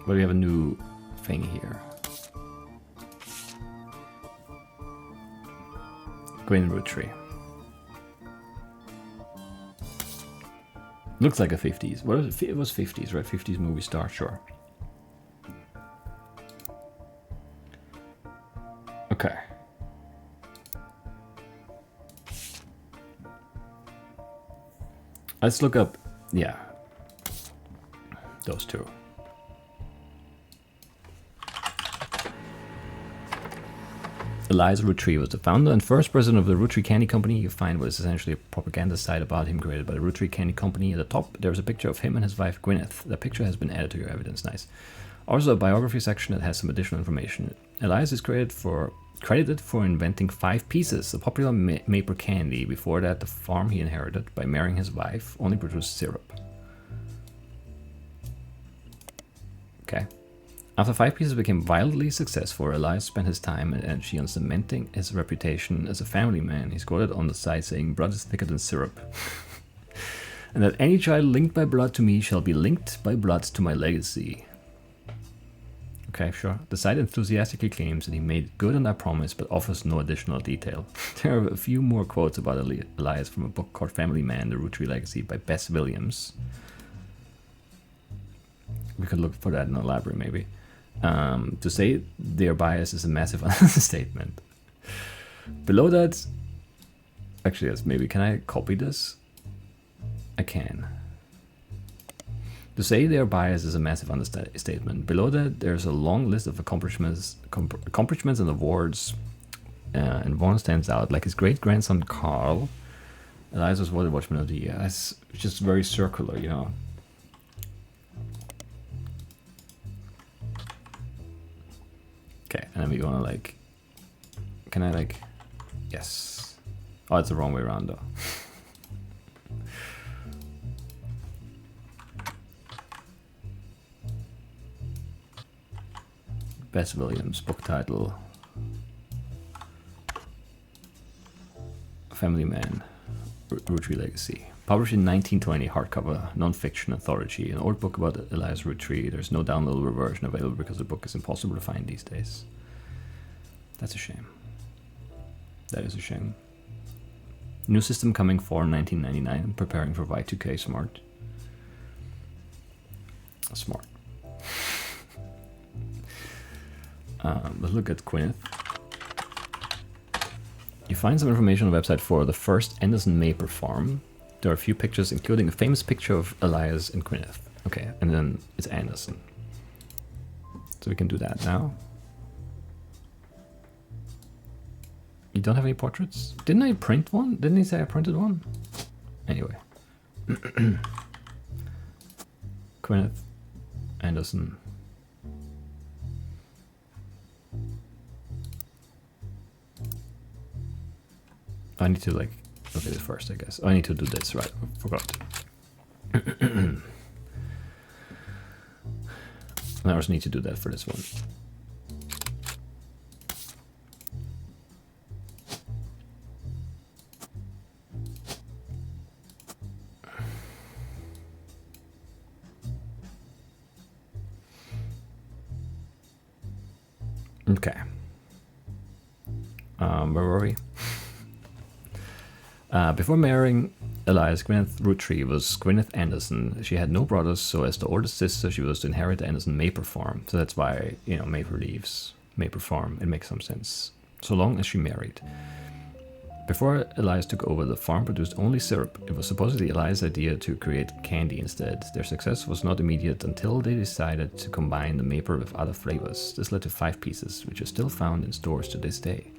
But we have a new thing here. Green Roottree. Looks like a 50s. What was it? It was 50s, right? 50s movie star, sure. Okay. Let's look up, yeah, those two. Elias Roottrees was the founder and first president of the Roottree Candy Company. You find what is essentially a propaganda site about him created by the Roottree Candy Company. At the top, there's a picture of him and his wife Gwyneth. The picture has been added to your evidence. Nice. Also, a biography section that has some additional information. Elias is credited for inventing 5 pieces, a popular maple candy. Before that, the farm he inherited by marrying his wife only produced syrup. Okay. After 5 pieces became wildly successful, Elias spent his time and energy on cementing his reputation as a family man. He's quoted on the site saying, "Blood is thicker than syrup." And that any child linked by blood to me shall be linked by blood to my legacy. Okay, sure. The site enthusiastically claims that he made good on that promise, but offers no additional detail. There are a few more quotes about Elias from a book called Family Man, The Roottree Legacy by Bess Williams. We could look for that in the library, maybe. To say they are biased is a massive understatement. Below that, actually, yes, maybe, can I copy this? I can. To say they are biased is a massive understatement. Below that, there's a long list of accomplishments and awards, and one stands out, like his great-grandson Carl. Elias was voted Watchman of the Year. It's just very circular, you know. Okay, and then we wanna like, can I like, yes. Oh, it's the wrong way around though. Bess Williams, book title, Family Man, Roottree Legacy. Published in 1920, hardcover, non-fiction anthology, an old book about Elias Roottree. There's no downloadable version available because the book is impossible to find these days. That's a shame. That is a shame. New system coming for 1999, preparing for Y2K Smart. Smart. Let's look at Gwyneth. You find some information on the website for the first Anderson Maper farm. There are a few pictures, including a famous picture of Elias and Gwyneth. Okay, and then it's Anderson. So we can do that now. You don't have any portraits? Didn't I print one? Didn't he say I printed one? Anyway. Gwyneth, Anderson. I need to like look at it first, I guess. I need to do this, right? I forgot. I also need to do that for this one. Okay. Where were we? Before marrying Elias, Gwyneth Roottree was Gwyneth Anderson. She had no brothers, so as the oldest sister, she was to inherit the Anderson Maper farm. So that's why, you know, Maper leaves Maper farm. It makes some sense. So long as she married. Before Elias took over, the farm produced only syrup. It was supposedly Elias' idea to create candy instead. Their success was not immediate until they decided to combine the Maper with other flavors. This led to 5 pieces, which are still found in stores to this day.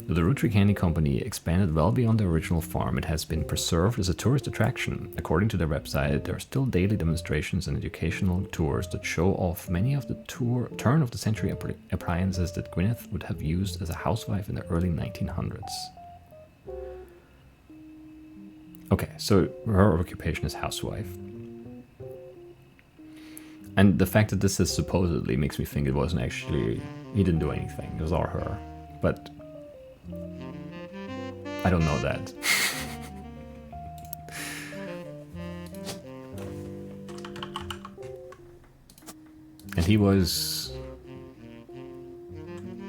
Though the Roottree Candy Company expanded well beyond the original farm, it has been preserved as a tourist attraction. According to their website, there are still daily demonstrations and educational tours that show off many of the turn-of-the-century appliances that Gwyneth would have used as a housewife in the early 1900s. Okay, so her occupation is housewife. And the fact that this is supposedly makes me think it wasn't actually... He didn't do anything, it was all her. But... I don't know that. And he was,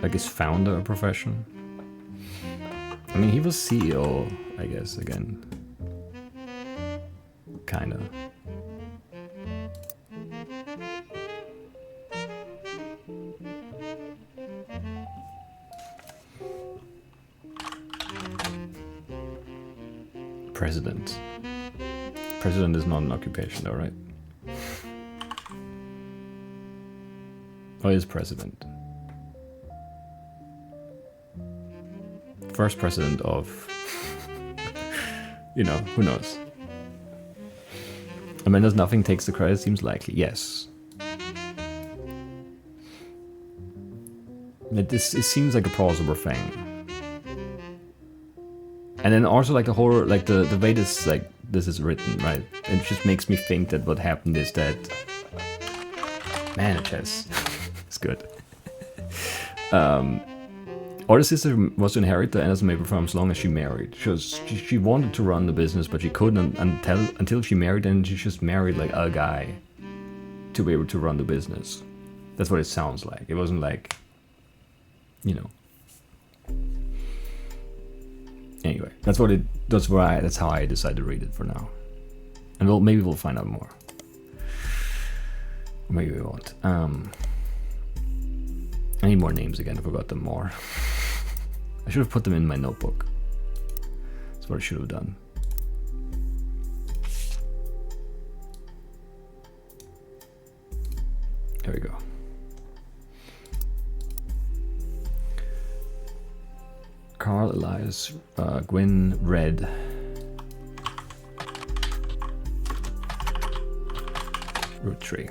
I guess, founder of profession. I mean, he was CEO, I guess, again. Kinda. President. President is not an occupation though, right? Oh, he is president. First president of, you know, who knows? I mean, does nothing takes the credit seems likely. Yes. It seems like a plausible thing. And then also like the whole, like the way this is written, right? It just makes me think that what happened is that, man, it has, it's good. Older sister was to inherit the Anderson Maple farm as long as she married. She wanted to run the business, but she couldn't until she married, and she just married like a guy to be able to run the business. That's what it sounds like. It wasn't like, you know. Anyway, that's how I decided to read it for now. And maybe we'll find out more. Or maybe we won't. I need more names again. I forgot them more. I should have put them in my notebook. That's what I should have done. There we go. Carl, Elias, Gwyn, Red. Roottree.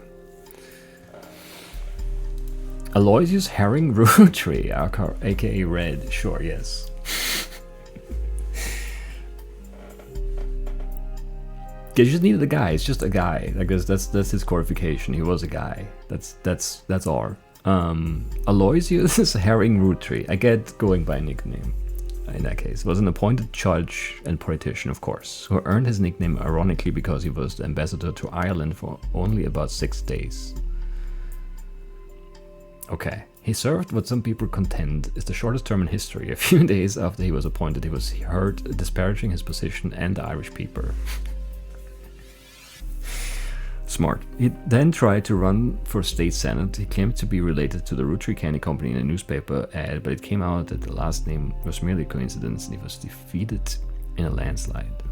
Aloysius Herring Roottrie, aka Red. Sure, yes. You just needed a guy. It's just a guy. I guess that's his qualification. He was a guy. That's all. Aloysius Herring Roottree. I get going by nickname. In that case, was an appointed judge and politician, of course, who earned his nickname ironically because he was the ambassador to Ireland for only about 6 days. Okay, he served what some people contend is the shortest term in history. A few days after he was appointed, he was heard disparaging his position and the Irish people. Smart. He then tried to run for state senate. He claimed to be related to the Roottree Candy Company in a newspaper ad, but it came out that the last name was merely a coincidence and he was defeated in a landslide.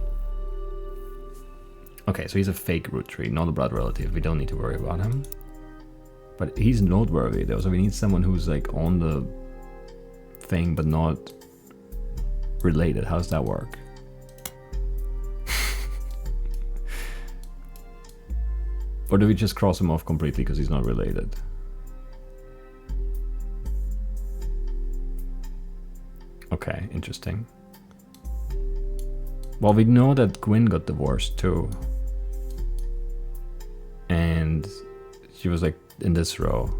Okay, so he's a fake Roottree, not a blood relative. We don't need to worry about him. But he's noteworthy though, so we need someone who's like on the thing but not related. How does that work? Or do we just cross him off completely because he's not related? Okay, interesting. Well, we know that Gwyn got divorced too. And she was like in this row.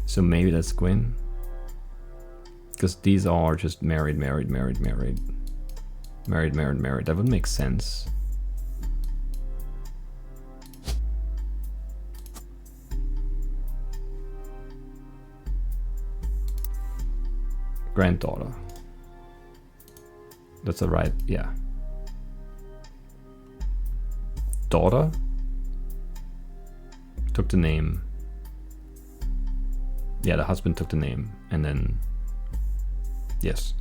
So maybe that's Gwyn? Because these are just married. That would make sense. Granddaughter. That's the right, yeah. Daughter? Took the name. Yeah, the husband took the name. And then, yes.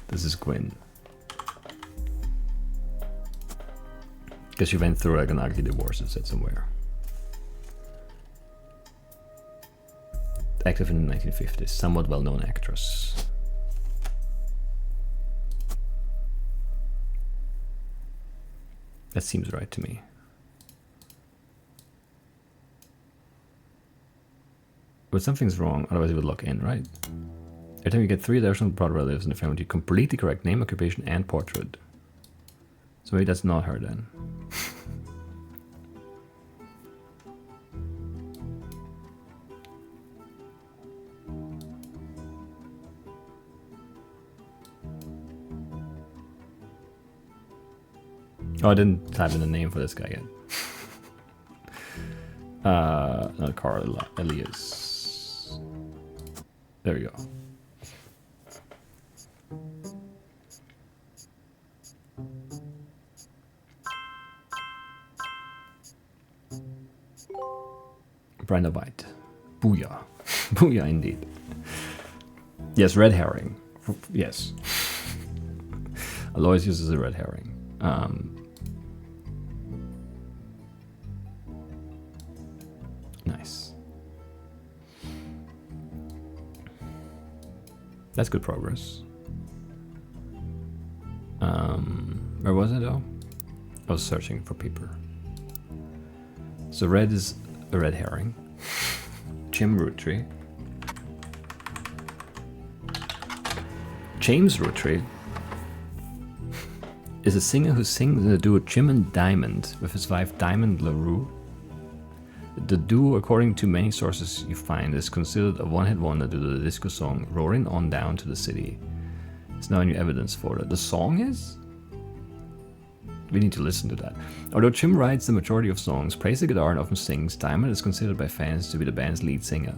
This is Gwyn. Because she went through like an ugly divorce, it said somewhere. Active in the 1950s, somewhat well-known actress. That seems right to me. But something's wrong, otherwise it would lock in, right? Every time you get 3 additional blood relatives in the family, you complete the correct name, occupation, and portrait. So maybe that's not her then. Oh, I didn't type in the name for this guy yet. Not Carl, Elias. There we go. Brenda White. Booyah. Booyah indeed. Yes, red herring. Yes. Aloysius is a red herring. Nice. That's good progress. Where was it though? I was searching for paper. So red is a red herring. Jim Roottree. James Roottree is a singer who sings in the duo Jim and Diamond with his wife Diamond LaRue. The duo, according to many sources you find, is considered a one-hit wonder due to the disco song Roaring On Down to the City. There's no new evidence for that. The song is? We need to listen to that. Although Jim writes the majority of songs, plays the guitar and often sings, Diamond is considered by fans to be the band's lead singer.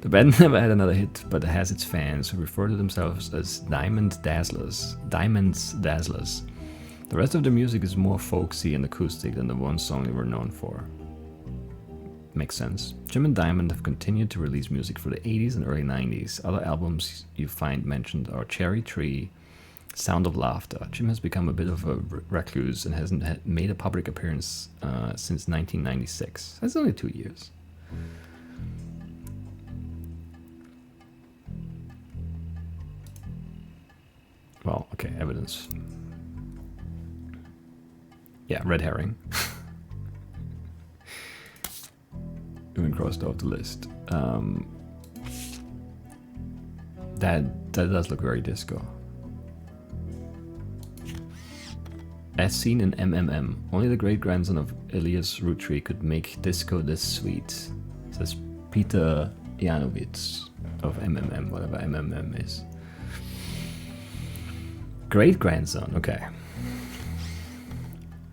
The band never had another hit, but has its fans who refer to themselves as Diamond's Dazzlers. The rest of the music is more folksy and acoustic than the one song they were known for. Makes sense. Jim and Diamond have continued to release music for the 80s and early 90s. Other albums you find mentioned are Cherry Tree, Sound of Laughter. Jim has become a bit of a recluse and hasn't made a public appearance since 1996. That's only 2 years. Well, okay, evidence. Yeah, red herring. Even crossed off the list. That does look very disco. As seen in MMM, only the great-grandson of Elias Roottree could make disco this sweet, says Peter Janowitz of MMM, whatever MMM is. Great-grandson, okay.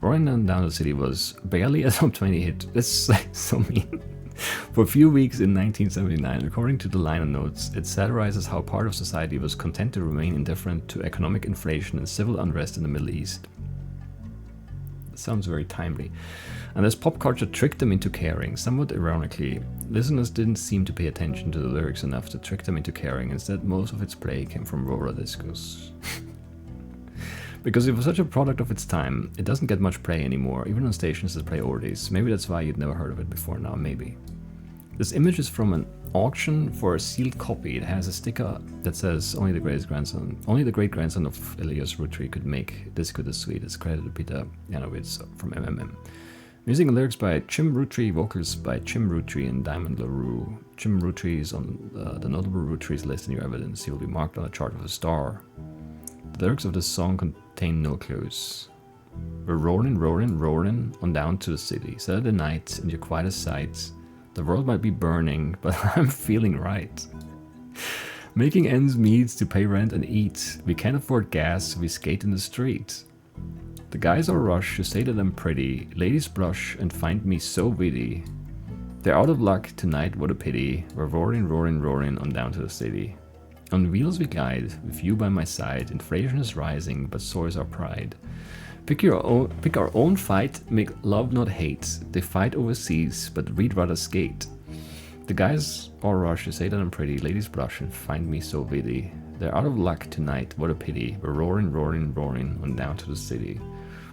Rolling Down the City was barely a top 20 hit. That's like so mean. For a few weeks in 1979, according to the liner notes, it satirizes how part of society was content to remain indifferent to economic inflation and civil unrest in the Middle East. That sounds very timely. And as pop culture tricked them into caring, somewhat ironically, listeners didn't seem to pay attention to the lyrics enough to trick them into caring. Instead, most of its play came from roller discos. Because it was such a product of its time, it doesn't get much play anymore, even on stations that play oldies. Maybe that's why you'd never heard of it before now, maybe. This image is from an auction for a sealed copy. It has a sticker that says only the great-grandson of Elias Roottree could make disco this sweet. It's credited to Peter Janowitz from MMM. Music and lyrics by Jim Roottree, vocals by Jim Roottree and Diamond LaRue. Jim Roottree is on the notable Rootrees list in your evidence. He will be marked on a chart with a star. The lyrics of this song contain no clues. We're rolling on down to the city. Saturday night, and you're quite a sight. The world might be burning, but I'm feeling right. Making ends meet to pay rent and eat. We can't afford gas, so we skate in the street. The guys all rush to say that I'm pretty. Ladies blush and find me so witty. They're out of luck tonight, what a pity. We're roaring on down to the city. On wheels we glide, with you by my side. Inflation is rising, but so is our pride. Pick our own fight, make love not hate. They fight overseas, but we'd rather skate. The guys all rush to say that I'm pretty. Ladies blush and find me so witty. They're out of luck tonight, what a pity. We're roaring on down to the city.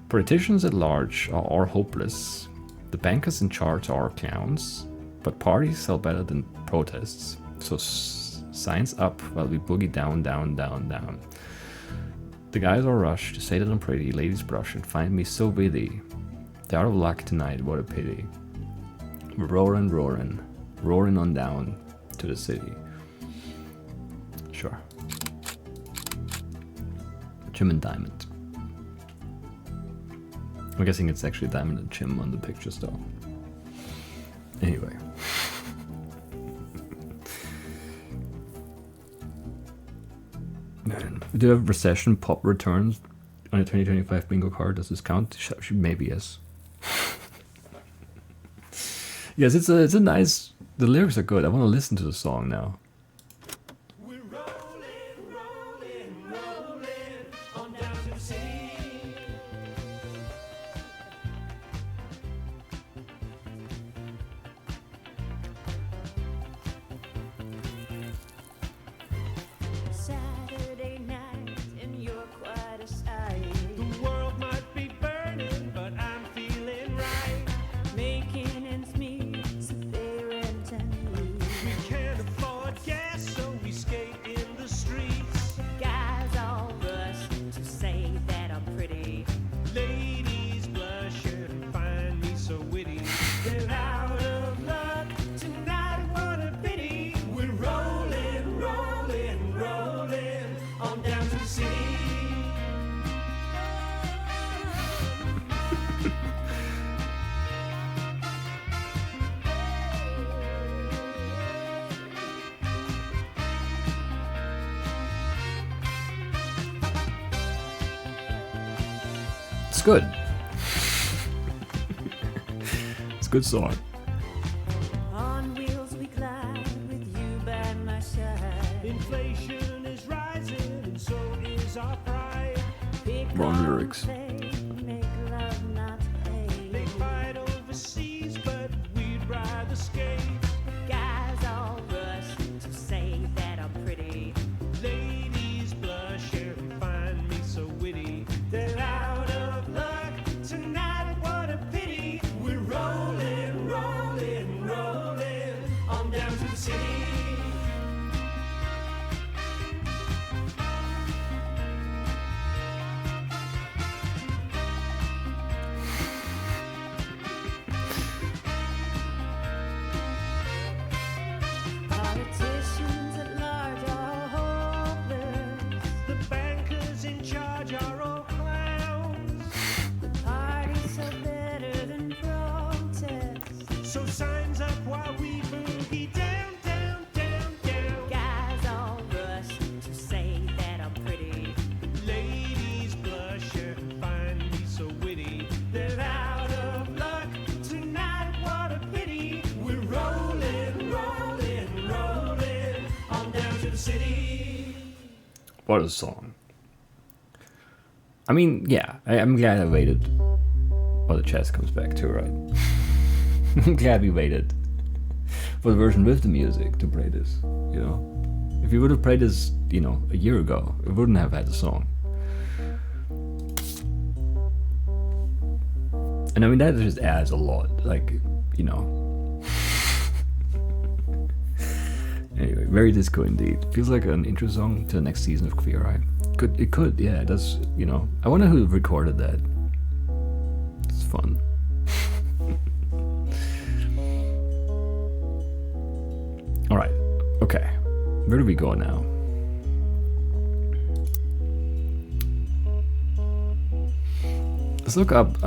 Politicians at large are all hopeless. The bankers in charge are clowns. But parties sell better than protests. So signs up while we boogie down. The guys all rush to say that I'm pretty. Ladies blush and find me so witty. They're out of luck tonight, what a pity. We're roaring on down to the city. Sure. Jim and Diamond. I'm guessing it's actually Diamond and Jim on the pictures though. Anyway. Man, we do have recession pop returns on a 2025 bingo card. Does this count? Maybe yes. Yes, it's a nice. The lyrics are good. I want to listen to the song now. We're rolling, rolling, rolling on down to the sea. Saturday night and you're quite a sight. The world might be burning, but I'm feeling right. Making ends meet, so they rent and leave. We can't afford gas, so we skate in the streets. Guys all rush to say that I'm pretty. Ladies blush and find me so witty. They're out of luck tonight, what a pity. We're rolling, rolling, rolling on down to the sea. It's good. It's a good song. On wheels we glide with you by my side. Inflation is rising, and so is our pride. Pick Wrong on lyrics. play, make love not They hate. fight overseas, but we'd rather skate. Guys all rush to say that I'm pretty. Ladies blush and find me so witty. They're out of luck tonight, what a pity. We're rolling, rolling, rolling on down to the city. Politicians at large are hopeless. The bankers in charge are all clowns. Parties so better than protest. So signs up while we boogie down, down, down, down. Guys all rush to say that I'm pretty. Ladies blush and find me so witty. They're out of luck tonight, what a pity. We're rolling, rolling, rolling on down to the city. What a song. I mean, yeah, I'm glad I waited. Well, the chest comes back too, right? I'm glad we waited for the version with the music to play this, you know? If you would have played this, you know, a year ago, it wouldn't have had the song. And I mean, that just adds a lot, like, you know. Anyway, very disco indeed. Feels like an intro song to the next season of Queer Eye. It could, yeah, it does, you know. I wonder who recorded that. It's fun. Alright, okay. Where do we go now? Let's look up,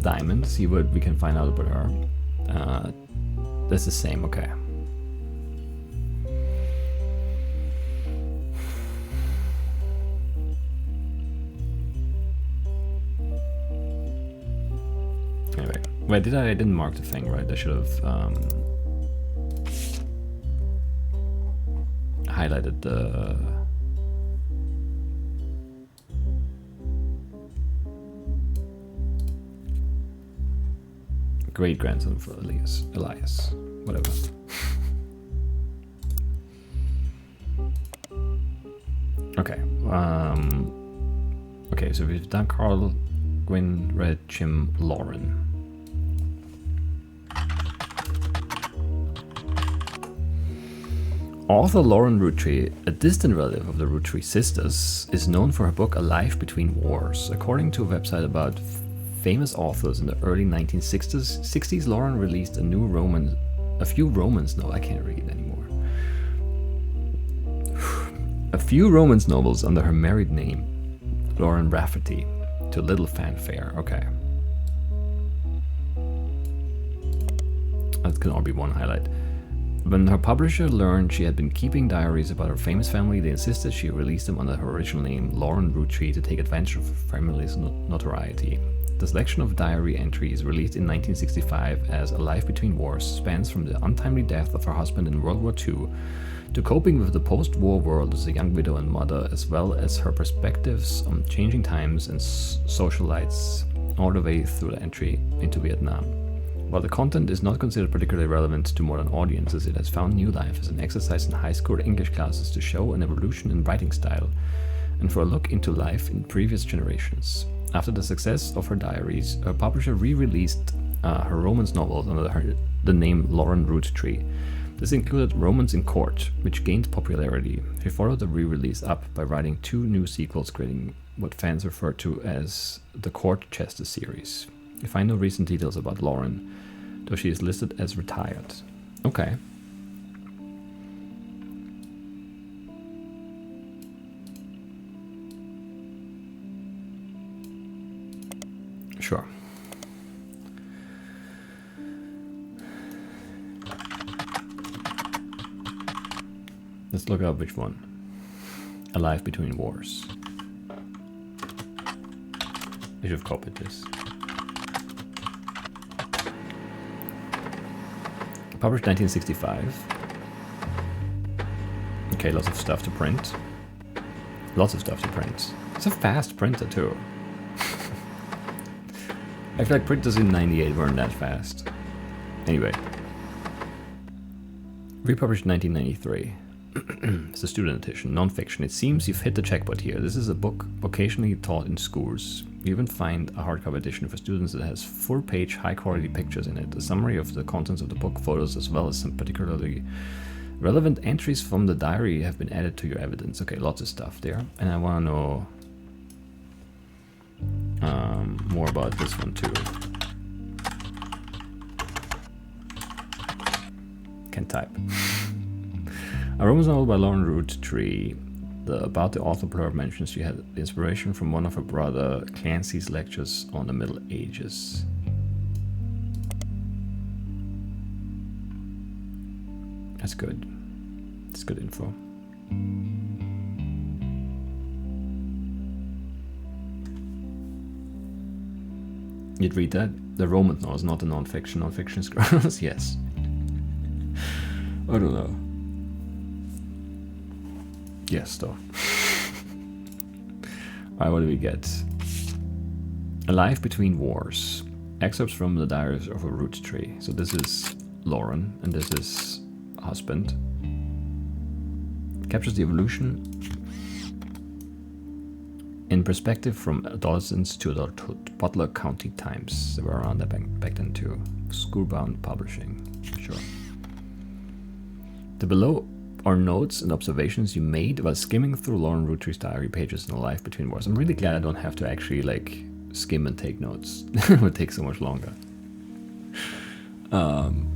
Diamond, see what we can find out about her. That's the same, okay. Anyway, wait, I didn't mark the thing, right? I should have highlighted the great grandson for Elias, whatever. Okay. Okay, so we've done Carl, Gwyn, Red, Jim, Lauren. Author Lauren Roottree, a distant relative of the Roottree sisters, is known for her book A Life Between Wars. According to a website about famous authors in the early 1960s, Lauren released a few romance novels under her married name, Lauren Rafferty, to little fanfare. Okay. That can all be one highlight. When her publisher learned she had been keeping diaries about her famous family, they insisted she release them under her original name, Lauren Roottree, to take advantage of her family's notoriety. The selection of diary entries, released in 1965 as A Life Between Wars, spans from the untimely death of her husband in World War II to coping with the post-war world as a young widow and mother, as well as her perspectives on changing times and socialites all the way through the entry into Vietnam. While the content is not considered particularly relevant to modern audiences, it has found new life as an exercise in high school English classes to show an evolution in writing style and for a look into life in previous generations. After the success of her diaries, her publisher re-released her romance novels under the name Lauren Roottree. This included Romance in Court, which gained popularity. She followed the re-release up by writing 2 new sequels, creating what fans refer to as the Court Chester series. You find no recent details about Lauren, though she is listed as retired. Okay. Sure. Let's look up which one. A Life Between Wars. I should have copied this. Published 1965. Okay, lots of stuff to print. Lots of stuff to print. It's a fast printer too. I feel like printers in 98 weren't that fast. Anyway. Republished 1993. It's a student edition, non-fiction. It seems you've hit the jackpot here. This is a book occasionally taught in schools. You even find a hardcover edition for students that has full-page, high-quality pictures in it, a summary of the contents of the book, photos, as well as some particularly relevant entries from the diary have been added to your evidence. Okay, lots of stuff there. And I want to know more about this one too. Can't type. A romance novel by Lauren Roottree. About the author blurb mentions she had inspiration from one of her brother Clancy's lectures on the Middle Ages. That's good. That's good info. You'd read that? The romance novel is not a non-fiction. Non-fiction is gross. Yes. I don't know. Yes, though. Alright, what do we get? A Life Between Wars. Excerpts from the diaries of a Roottree. So this is Lauren, and this is husband. Captures the evolution in perspective from adolescence to adulthood. Butler County Times. They were around that back then too. Schoolbound Publishing. Sure. The below are notes and observations you made while skimming through Lauren Rootree's diary pages in A Life Between Wars. I'm really glad I don't have to actually like skim and take notes. It would take so much longer. Lauren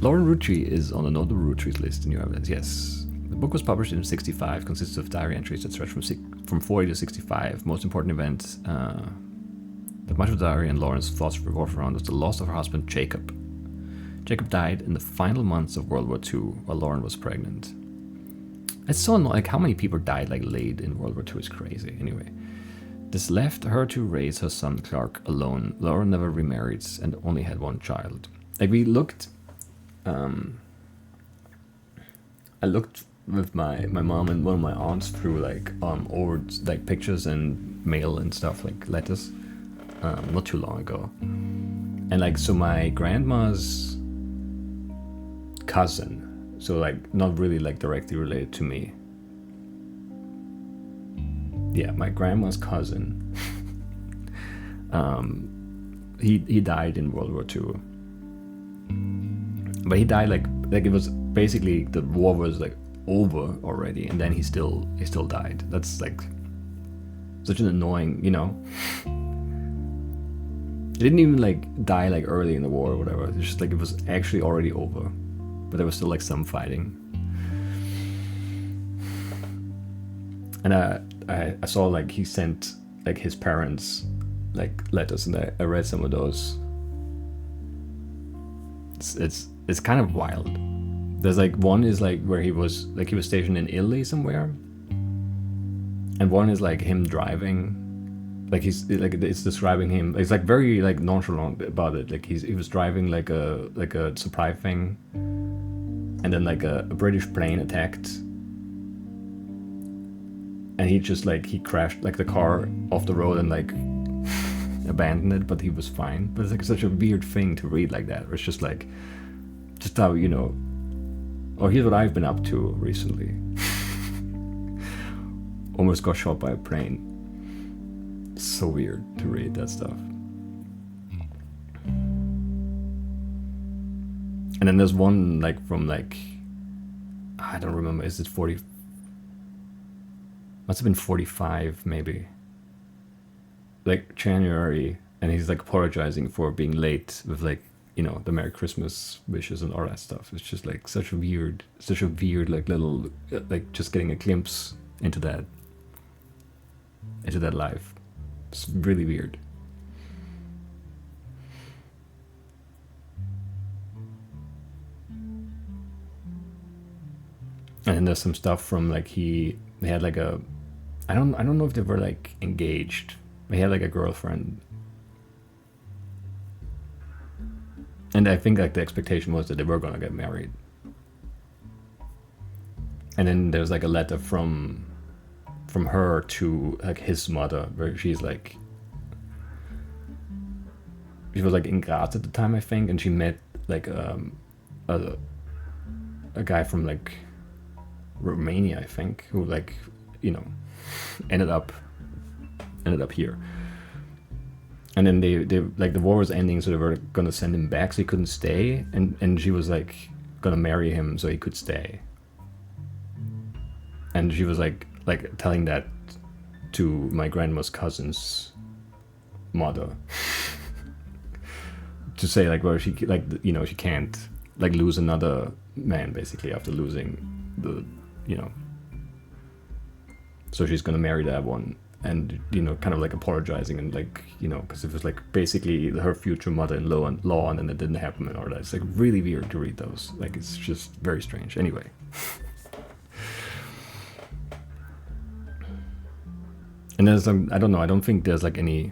Roottree is on the notable Rootrees list in your evidence. Yes. The book was published in 65, consists of diary entries that stretch from 40 to 65. Most important event that much of the diary and Lauren's thoughts revolve around was the loss of her husband Jacob. Jacob died in the final months of World War II while Lauren was pregnant. It's so annoying, like how many people died like late in World War II is crazy. Anyway, this left her to raise her son Clark alone. Lauren never remarried and only had one child. Like we looked, I looked with my mom and one of my aunts through like old like pictures and mail and stuff, like letters, not too long ago. And like so my grandma's cousin, so like not really like directly related to me. Yeah, my grandma's cousin. He died in World War II, but he died like it was basically the war was like over already, and then he still died. That's like such an annoying, you know. He didn't even like die like early in the war or whatever. It's just like it was actually already over. But there was still like some fighting. And I saw like he sent like his parents like letters, and I read some of those. It's kind of wild There's like one is like where he was stationed in Italy somewhere, and one is like him driving. Like he's like it's describing him. It's like very like nonchalant about it. Like he was driving like a supply thing, and then like a British plane attacked, and he just like he crashed like the car off the road and like abandoned it, but he was fine. But it's like such a weird thing to read like that. It's just like just how or here's what I've been up to recently. Almost got shot by a plane. So weird to read that stuff. And then there's one like from like I don't remember, is it 40? Must have been 45 maybe. Like January, and he's like apologizing for being late with like, the Merry Christmas wishes and all that stuff. It's just like such a weird like little like just getting a glimpse into that life. It's really weird. And then there's some stuff from like they had like a I don't know if they were like engaged. They had like a girlfriend. And I think like the expectation was that they were gonna get married. And then there's like a letter from her to like his mother, where she was like in Graz at the time, I think, and she met like a guy from like Romania, I think, who like ended up here. And then they like the war was ending, so they were gonna send him back, so he couldn't stay, and she was like gonna marry him so he could stay. And she was like telling that to my grandma's cousin's mother. To say like, well, she like she can't like lose another man basically after losing the so she's gonna marry that one. And kind of like apologizing and like because it was like basically her future mother-in-law and then it didn't happen and all that. It's like really weird to read those. Like it's just very strange. Anyway. And there's I don't know. I don't think there's like we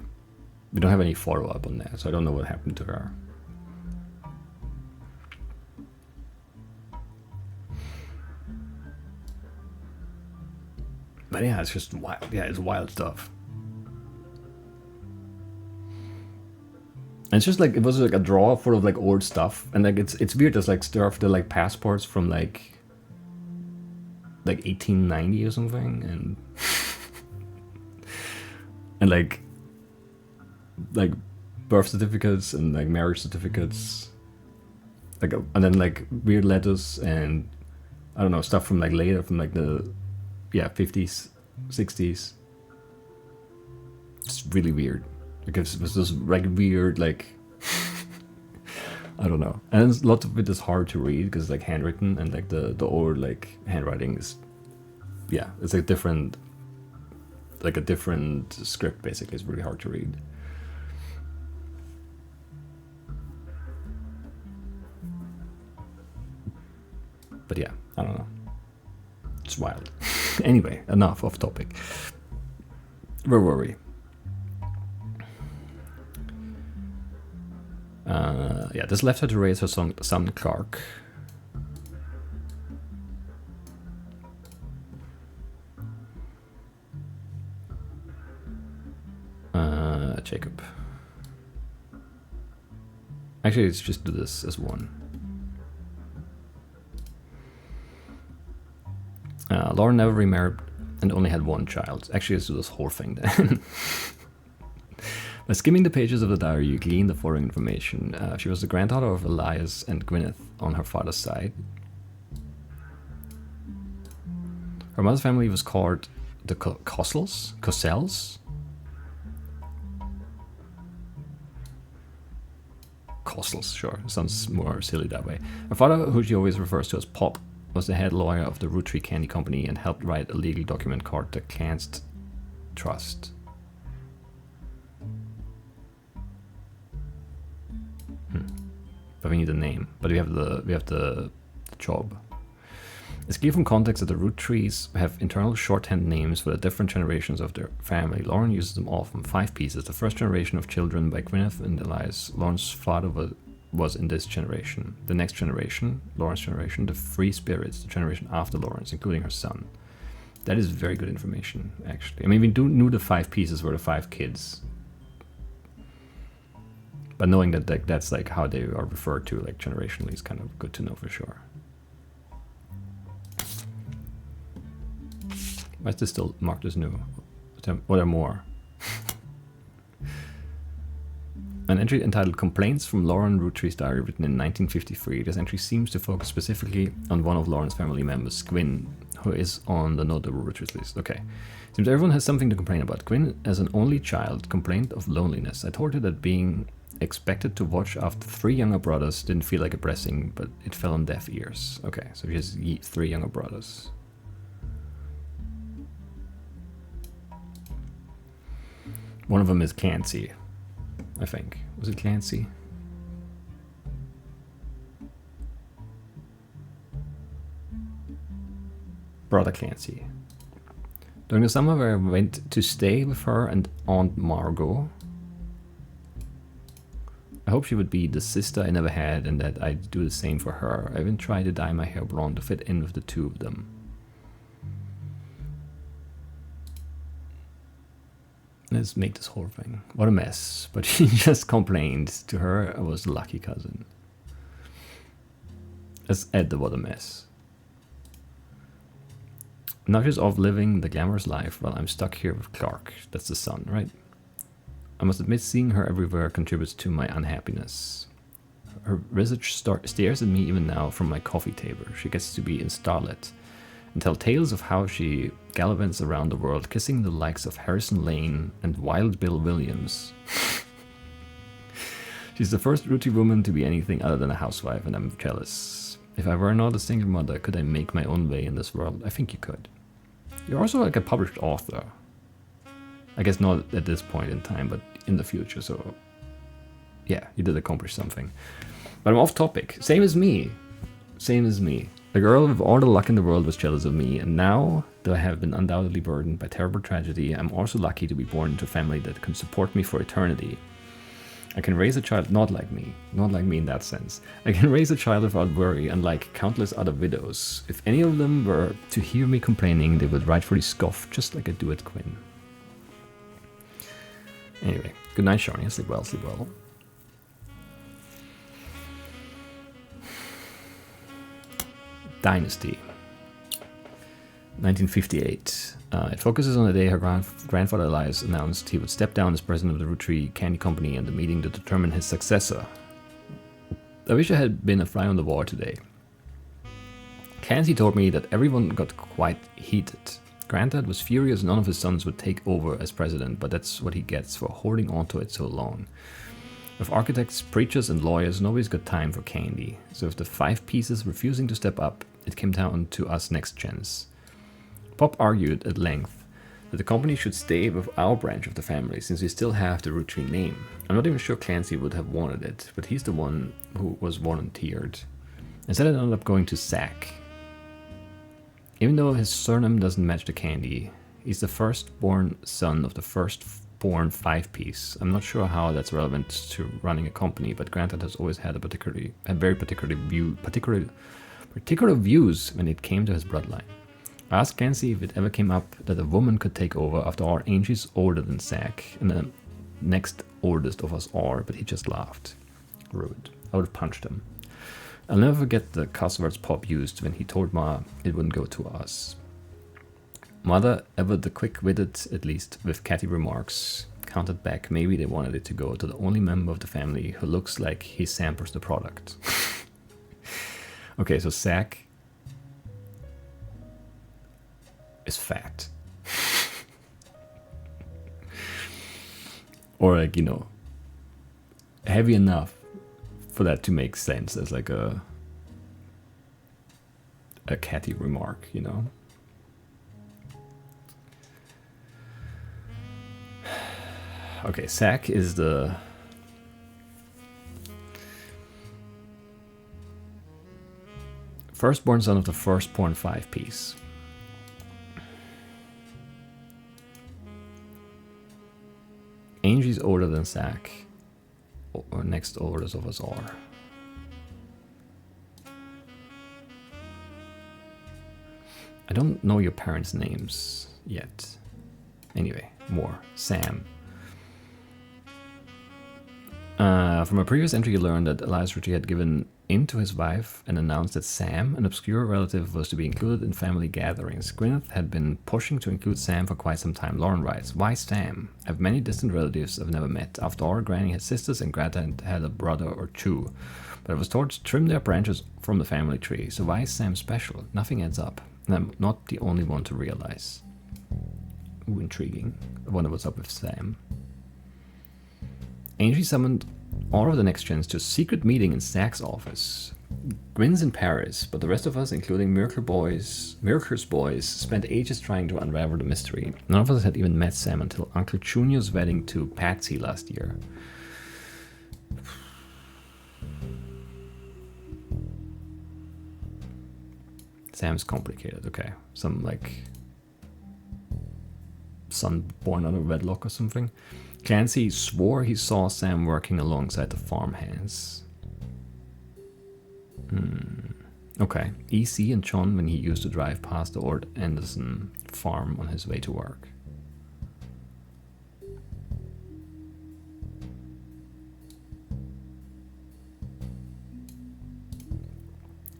don't have any follow-up on that, so I don't know what happened to her. But yeah, it's just wild. Yeah, it's wild stuff. And it's just like it was like a drawer full of like old stuff, and like it's weird. There's like stuff, they're like passports from like 1890 or something, and and like birth certificates and like marriage certificates, and then like weird letters and I don't know, stuff from like later, from like the 50s, 60s. It's really weird because it was just like weird, like I don't know. And lots of it is hard to read because it's like handwritten, and like the old like handwriting is it's like different, like a different script basically. It's really hard to read. But yeah, I don't know. It's wild. Anyway, enough off topic. Where were we? This left her to raise her son Clark. Jacob. Actually, let's just do this as one. Lauren never remarried and only had one child. Actually, let's do this whole thing then. By skimming the pages of the diary, you glean the following information. She was the granddaughter of Elias and Gwyneth on her father's side. Her mother's family was called the Cossells? Cossells, sure. Sounds more silly that way. Her father, who she always refers to as Pop, was the head lawyer of the Roottree Candy Company and helped write a legal document called the Clanst Trust. But we need a name. But we have the job. It's clear from context that the Roottrees have internal shorthand names for the different generations of their family. Lauren uses them all from 5 pieces. The first generation of children by Gwyneth and Elias. Lauren's father was in this generation. The next generation, Lauren's generation, the free spirits, the generation after Lauren's, including her son. That is very good information, actually. I mean, we knew the 5 pieces were the 5 kids. But knowing that that's like how they are referred to, like generationally, is kind of good to know for sure. Why is this still marked as new? What are more? An entry entitled Complaints from Lauren Roottree's Diary, written in 1953. This entry seems to focus specifically on one of Lauren's family members, Gwyn, who is on the notable Roottrees list. Okay. Seems everyone has something to complain about. Gwyn, as an only child, complained of loneliness. I told her that being expected to watch after 3 younger brothers didn't feel like a blessing, but it fell on deaf ears. Okay, so she has 3 younger brothers. One of them is Clancy, I think. Was it Clancy? Brother Clancy. During the summer I went to stay with her and Aunt Margot. I hope she would be the sister I never had and that I'd do the same for her. I even tried to dye my hair blonde to fit in with the 2 of them. Let's make this whole thing. What a mess. But she just complained to her I was the lucky cousin. Let's add the what a mess. Now she's off living the glamorous life while I'm stuck here with Clark. That's the son, right? I must admit seeing her everywhere contributes to my unhappiness. Her visage stares at me even now from my coffee table. She gets to be in starlet and tell tales of how she gallivants around the world, kissing the likes of Harrison Lane and Wild Bill Williams. She's the first Roottree woman to be anything other than a housewife, and I'm jealous. If I were not a single mother, could I make my own way in this world? I think you could. You're also like a published author. I guess not at this point in time, but in the future, so yeah, you did accomplish something. But I'm off topic. Same as me. Same as me. The girl with all the luck in the world was jealous of me, and now, though I have been undoubtedly burdened by terrible tragedy, I'm also lucky to be born into a family that can support me for eternity. I can raise a child not like me in that sense. I can raise a child without worry, unlike countless other widows. If any of them were to hear me complaining, they would rightfully scoff, just like I do at Gwyn. Anyway, good night, Shawnee. Sleep well, sleep well. Dynasty. 1958. It focuses on the day her grandfather Elias announced he would step down as president of the Roottree Candy Company and the meeting to determine his successor. I wish I had been a fly on the wall today. Clancy told me that everyone got quite heated. Granddad was furious none of his sons would take over as president, but that's what he gets for holding on to it so long. With architects, preachers, and lawyers, nobody's got time for candy. So with the 5 pieces refusing to step up, it came down to us next gens. Pop argued at length that the company should stay with our branch of the family since we still have the Roottree name. I'm not even sure Clancy would have wanted it, but he's the one who was volunteered. Instead it ended up going to Zach. Even though his surname doesn't match the candy, he's the firstborn son of the firstborn 5-piece. I'm not sure how that's relevant to running a company, but Granted has always had very particular views when it came to his bloodline. I asked Clancy if it ever came up that a woman could take over after all. Angie's older than Zach and the next oldest of us all, but he just laughed. Rude. I would have punched him. I'll never forget the cuss words Pop used when he told Ma it wouldn't go to us. Mother, ever the quick-witted, at least with catty remarks, counted back maybe they wanted it to go to the only member of the family who looks like he samples the product. Okay, so Zach is fat. Or like, you know, heavy enough for that to make sense as like a catty remark, you know. Okay, Zach is the Firstborn son of the firstborn 5-piece. Angie's older than Zach, or next oldest of us all. I don't know your parents' names yet. Anyway, more. Sam. From a previous entry, you learned that Elias Roottree had given in to his wife and announced that Sam, an obscure relative, was to be included in family gatherings. Gwyneth had been pushing to include Sam for quite some time. Lauren writes, "Why Sam? I have many distant relatives I've never met. After all, Granny had sisters and Greta had a brother or two. But I was told to trim their branches from the family tree. So why is Sam special? Nothing adds up. And I'm not the only one to realize." Ooh, intriguing. I wonder what's up with Sam. Angie summoned all of the next gens to a secret meeting in Zach's office. Gwyn's in Paris, but the rest of us, including Mirker's boys, spent ages trying to unravel the mystery. None of us had even met Sam until Uncle Junior's wedding to Patsy last year. Sam's complicated, okay. Some, like, son born out of wedlock or something. Clancy swore he saw Sam working alongside the farmhands. Okay. EC and John when he used to drive past the old Anderson farm on his way to work.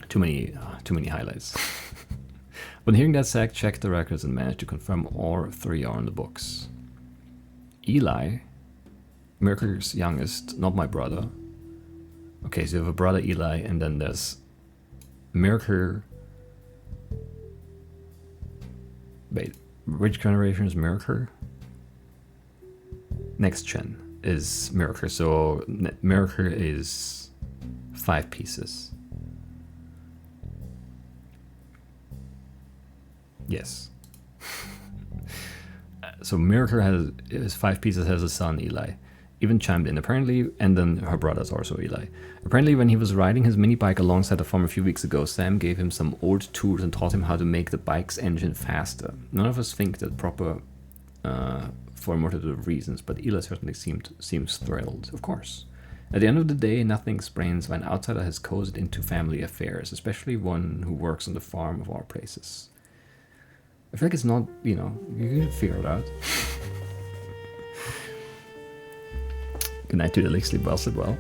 Too many highlights. When hearing that, Zach checked the records and managed to confirm all three are in the books. Eli, Mirker's youngest, not my brother. Okay, so you have a brother Eli, and then there's Mirker. Wait, which generation is Mirker? Next gen is Mirker, so Mirker is 5 pieces. Yes. So Mirker has 5 pieces, has a son, Eli. Even chimed in, apparently, and then her brother's also Eli. Apparently, when he was riding his mini bike alongside the farm a few weeks ago, Sam gave him some old tools and taught him how to make the bike's engine faster. None of us think that proper for multiple reasons, but Eli certainly seems thrilled. Of course. At the end of the day, nothing explains why an outsider has cozied into family affairs, especially one who works on the farm of all places. I feel like it's not, you can figure it out. Good night to the Lake, sleep well, sleep well.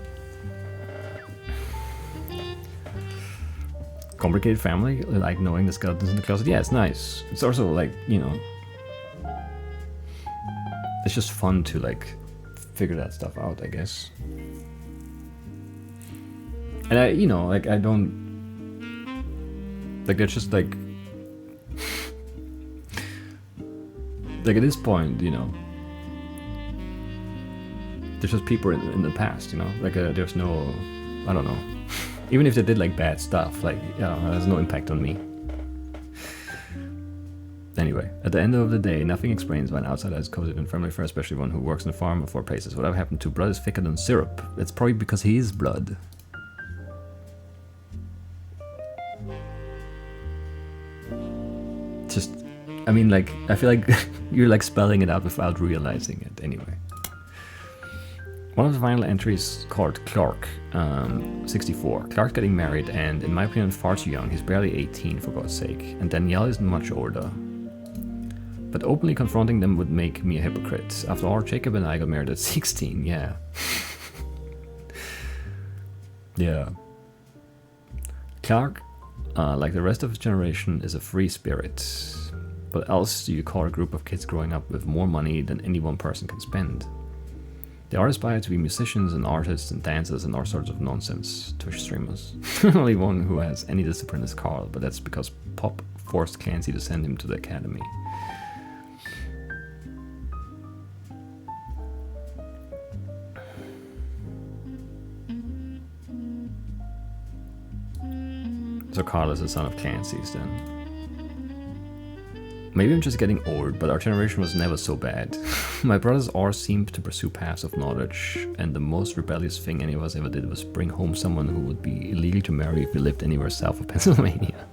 Complicated family, like knowing the skeletons in the closet. Yeah, it's nice. It's also like, it's just fun to like figure that stuff out, I guess. And I don't, like, it's just like, like at this point, there's just people in the past, like there's no, I don't know, even if they did like bad stuff, like, it has no impact on me. Anyway, at the end of the day, nothing explains why an outsider is cozied in family affair, especially one who works in a farm of 4 places. Whatever happened to blood is thicker than syrup. That's probably because he is blood. Just, I mean, like, I feel like you're like spelling it out without realizing it. Anyway. One of the final entries called Clark, 64. Clark's getting married and, in my opinion, far too young. He's barely 18, for God's sake. And Danielle is much older. But openly confronting them would make me a hypocrite. After all, Jacob and I got married at 16, yeah. Yeah. Clark, like the rest of his generation, is a free spirit. What else do you call a group of kids growing up with more money than any one person can spend? They are aspired to be musicians and artists and dancers and all sorts of nonsense. Twitch streamers. Only one who has any discipline is Carl, but that's because Pop forced Clancy to send him to the academy. So Carl is the son of Clancy's then. Maybe I'm just getting old, but our generation was never so bad. My brothers all seemed to pursue paths of knowledge, and the most rebellious thing any of us ever did was bring home someone who would be illegal to marry if we lived anywhere south of Pennsylvania.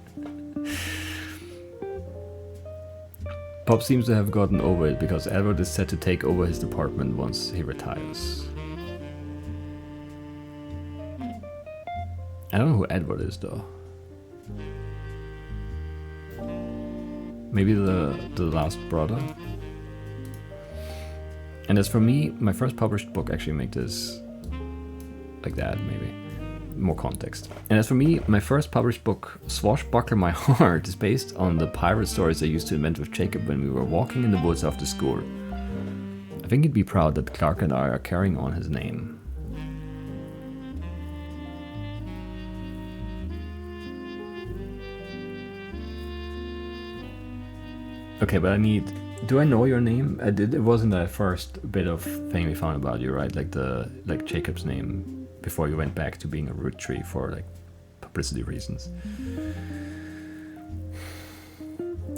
Pop seems to have gotten over it because Edward is set to take over his department once he retires. I don't know who Edward is though. Maybe the last brother. And as for me, my first published book, actually make this like that, maybe. More context. And as for me, my first published book, Swashbuckler My Heart, is based on the pirate stories I used to invent with Jacob when we were walking in the woods after Scour. I think he'd be proud that Clark and I are carrying on his name. Okay, but I need... Do I know your name? I did. It wasn't the first bit of thing we found about you, right? Like Jacob's name before you went back to being a Roottrie for like publicity reasons.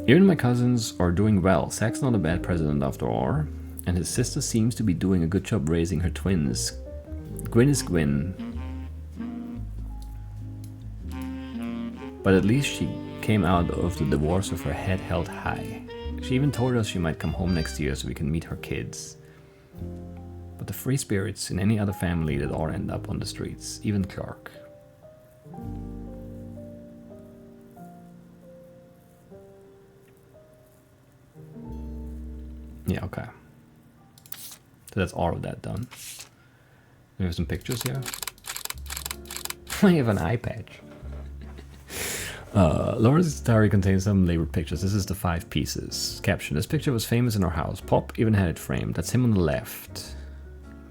Even my cousins are doing well. Zach's not a bad president after all, and his sister seems to be doing a good job raising her twins. Gwyn is Gwyn, but at least she came out of the divorce with her head held high. She even told us she might come home next year so we can meet her kids. But the free spirits in any other family that all end up on the streets, even Clark. Yeah, okay. So that's all of that done. We have some pictures here. I have an eye patch. Laura's diary contains some labeled pictures. This is the 5 pieces. Caption: this picture was famous in our house. Pop even had it framed. That's him on the left.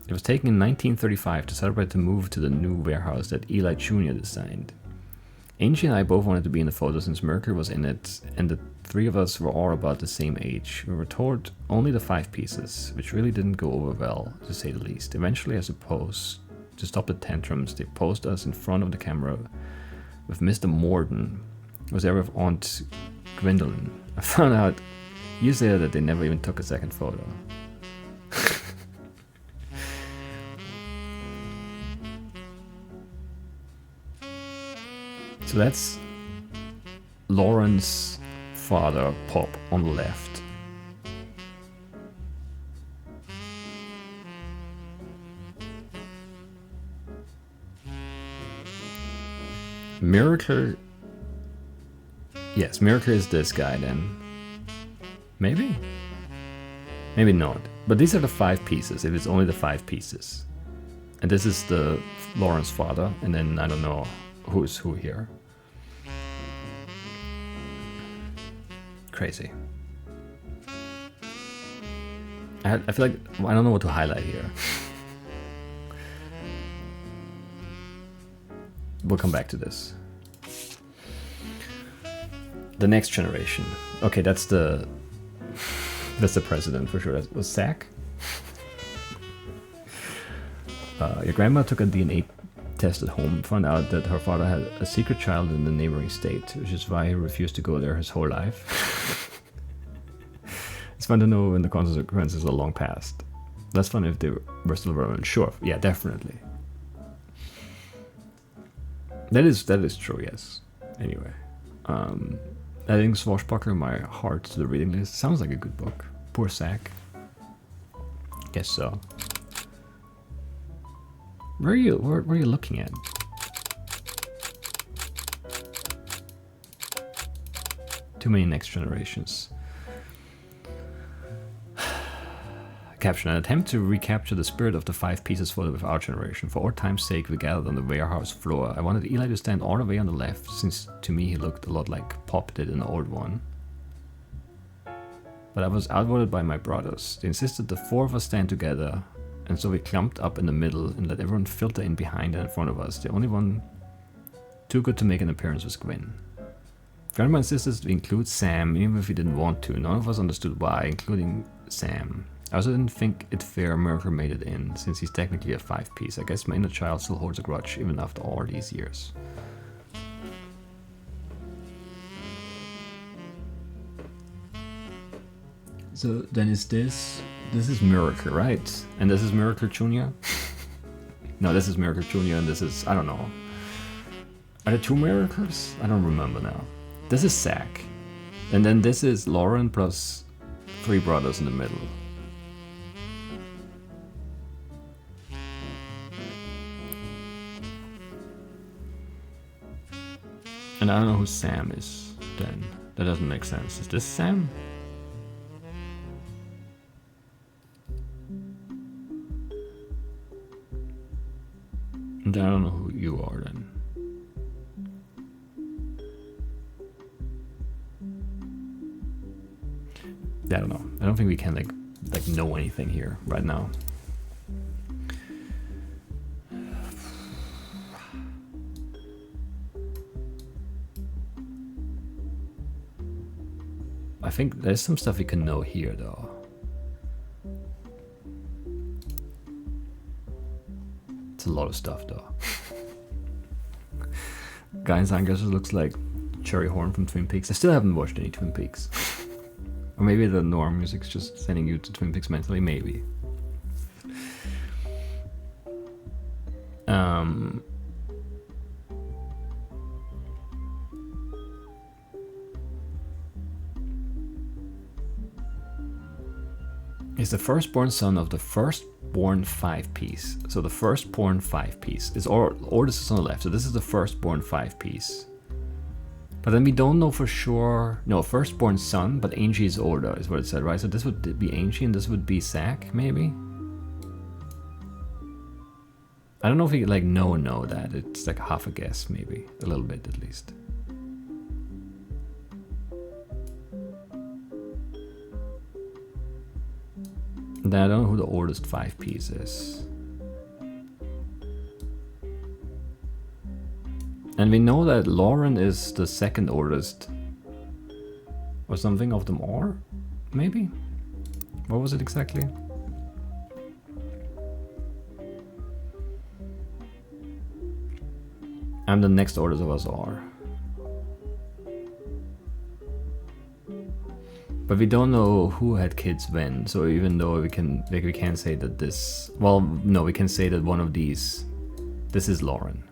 It was taken in 1935 to celebrate the move to the new warehouse that Eli Jr. designed. Angie and I both wanted to be in the photo since Merkel was in it, and the 3 of us were all about the same age. We were told only the 5 pieces, which really didn't go over well, to say the least. Eventually, I suppose, to stop the tantrums, they posed us in front of the camera with Mr. Morden, who was there with Aunt Gwendolyn. I found out years later that they never even took a second photo. So that's Lauren's father, Pop, on the left. Miracle. Yes, Miracle is this guy then. Maybe? Maybe not. But these are the 5 pieces, if it's only the 5 pieces. And this is the Lauren's father, and then I don't know who's who here. Crazy. I feel like I don't know what to highlight here. We'll come back to this. The next generation. Okay, that's the president for sure. That was Zach. Your grandma took a DNA test at home, found out that her father had a secret child in the neighboring state, which is why he refused to go there his whole life. It's fun to know when the consequences are long past. Less fun if they were still around. Sure, yeah, definitely. That is true, yes. Anyway, adding Swashbuckler My Heart to the reading list sounds like a good book. Poor Zach. Guess so. Where are you looking at? Too many next generations. Caption: an attempt to recapture the spirit of the 5 pieces photo with our generation. For old time's sake, we gathered on the warehouse floor. I wanted Eli to stand all the way on the left, since to me he looked a lot like Pop did in the old one. But I was outvoted by my brothers. They insisted the 4 of us stand together, and so we clumped up in the middle and let everyone filter in behind and in front of us. The only one too good to make an appearance was Gwyn. Grandma insisted to include Sam, even if we didn't want to. None of us understood why, including Sam. I also didn't think it fair Merker made it in, since he's technically a 5-piece. I guess my inner child still holds a grudge, even after all these years. So then is this is Miracle, right? And this is Miracle Jr.? No, this is Miracle Jr. and this is, I don't know. Are there two Miracles? I don't remember now. This is Zack. And then this is Lauren plus 3 brothers in the middle. And I don't know who Sam is then. That doesn't make sense. Is this Sam? And I don't know who you are then. Yeah, I don't know. I don't think we can like know anything here right now. I think there's some stuff we can know here though. It's a lot of stuff though. Guy in sunglasses looks like Cherry Horn from Twin Peaks. I still haven't watched any Twin Peaks. Or maybe the Norm music's just sending you to Twin Peaks mentally, maybe. Is the firstborn son of the firstborn 5-piece. So the firstborn 5-piece is, or this is on the left. So this is the firstborn 5-piece. But then we don't know for sure. No, firstborn son, but Angie is older, is what it said, right? So this would be Angie and this would be Zack, maybe? I don't know if we like know that. It's like half a guess, maybe. A little bit at least. And then I don't know who the oldest 5-piece is. And we know that Lauren is the second oldest. Or something of them all? Maybe? What was it exactly? I'm the next oldest of us all. But we don't know who had kids when, so even though we can say that this, well, no, we can say that one of these, this is Lauren,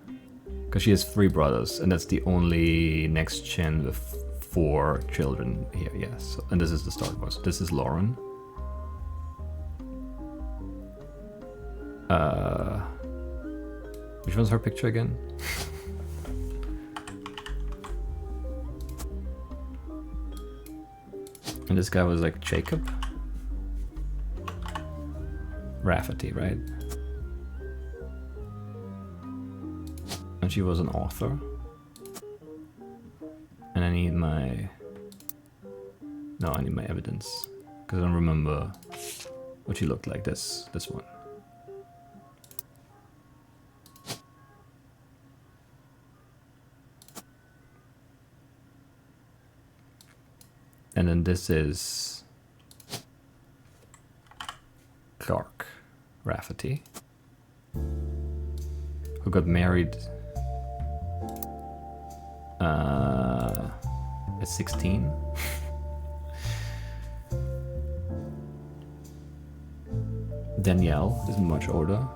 because she has 3 brothers, and that's the only next gen with 4 children here. Yes, and this is the start was. This is Lauren. Which one's her picture again? And this guy was like Jacob? Rafferty, right? And she was an author. And I need my... No, I need my evidence. Because I don't remember what she looked like, this one. And then this is Clark Rafferty, who got married at 16. Danielle isn't much older.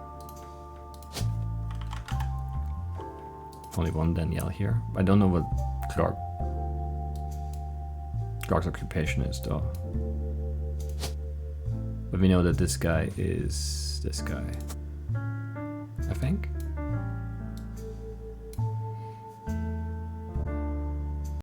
Only one Danielle here. I don't know what Clark's occupation is though. But we know that this guy is this guy, I think.